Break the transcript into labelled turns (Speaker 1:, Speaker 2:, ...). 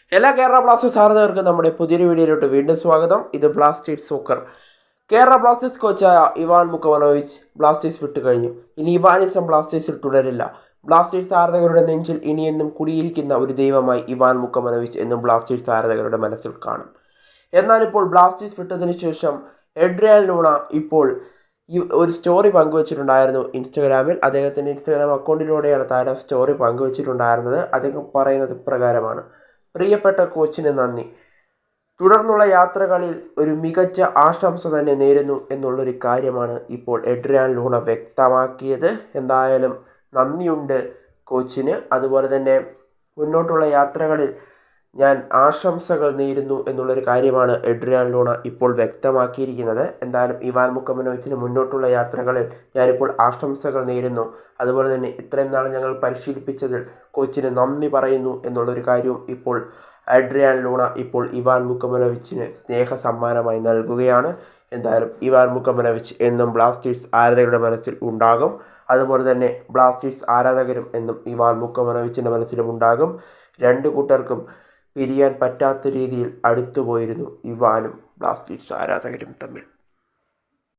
Speaker 1: എല്ലാ കേരള ബ്ലാസ്റ്റേഴ്സ് ആരാധകർക്കും നമ്മുടെ പുതിയൊരു വീഡിയോയിലോട്ട് വീണ്ടും സ്വാഗതം. ഇത് ബ്ലാസ്റ്റേഴ്സ് സോക്കർ. കേരള ബ്ലാസ്റ്റേഴ്സ് കോച്ചായ ഇവാൻ മുക്കമനോവിച്ച് ബ്ലാസ്റ്റേഴ്സ് വിട്ടുകഴിഞ്ഞു. ഇനി ഇവാനിസം ബ്ലാസ്റ്റേഴ്സിൽ തുടരില്ല. ബ്ലാസ്റ്റേഴ്സ് ആരാധകരുടെ നെഞ്ചിൽ ഇനിയെന്നും കുടിയിരിക്കുന്ന ഒരു ദൈവമായി ഇവാൻ മുക്കമനോവിച്ച് എന്നും ബ്ലാസ്റ്റേഴ്സ് ആരാധകരുടെ മനസ്സിൽ കാണും. എന്നാൽ ഇപ്പോൾ ബ്ലാസ്റ്റേഴ്സ് വിട്ടതിനു ശേഷം എഡ്രിയാൻ ലൂണ ഇപ്പോൾ ഒരു സ്റ്റോറി പങ്കുവച്ചിട്ടുണ്ടായിരുന്നു ഇൻസ്റ്റഗ്രാമിൽ. അദ്ദേഹത്തിൻ്റെ ഇൻസ്റ്റഗ്രാം അക്കൗണ്ടിലൂടെയാണ് താരം സ്റ്റോറി പങ്കുവച്ചിട്ടുണ്ടായിരുന്നത്. അദ്ദേഹം പറയുന്നത് ഇപ്രകാരമാണ്: പ്രിയപ്പെട്ട കോച്ചിന് നന്ദി. തുടർന്നുള്ള യാത്രകളിൽ ഒരു മികച്ച ആശംസ തന്നെ നേരുന്നു എന്നുള്ളൊരു കാര്യമാണ് ഇപ്പോൾ എഡ്രിയാൻ ലൂണ വ്യക്തമാക്കിയത്. എന്തായാലും നന്ദിയുണ്ട് കോച്ചിന്. അതുപോലെ തന്നെ മുന്നോട്ടുള്ള യാത്രകളിൽ ഞാൻ ആശംസകൾ നേരുന്നു എന്നുള്ളൊരു കാര്യമാണ് എഡ്രിയാൻ ലൂണ ഇപ്പോൾ വ്യക്തമാക്കിയിരിക്കുന്നത്. എന്തായാലും ഇവാൻ മുക്കമനോവിച്ചിന് മുന്നോട്ടുള്ള യാത്രകളിൽ ഞാനിപ്പോൾ ആശംസകൾ നേരുന്നു. അതുപോലെ തന്നെ ഇത്രയും നാൾ ഞങ്ങൾ പരിശീലിപ്പിച്ചതിൽ കോച്ചിന് നന്ദി പറയുന്നു എന്നുള്ളൊരു കാര്യവും ഇപ്പോൾ എഡ്രിയാൻ ലൂണ ഇപ്പോൾ ഇവാൻ മുക്കമനോവിച്ചിന് സ്നേഹ സമ്മാനമായി നൽകുകയാണ്. എന്തായാലും ഇവാൻ മുക്കമനോവിച്ച് എന്നും ബ്ലാസ്റ്റേഴ്സ് ആരാധകരുടെ മനസ്സിൽ ഉണ്ടാകും. അതുപോലെ തന്നെ ബ്ലാസ്റ്റേഴ്സ് ആരാധകരും എന്നും ഇവാൻ മുക്കമനോവിച്ചിൻ്റെ മനസ്സിലും ഉണ്ടാകും. രണ്ടു കൂട്ടർക്കും പിരിയാൻ പറ്റാത്ത രീതിയിൽ അടുത്തുപോയിരുന്നു ഇവാനും ബ്ലാസ്റ്റേഴ്സ് ആരാധകരും തമ്മിൽ.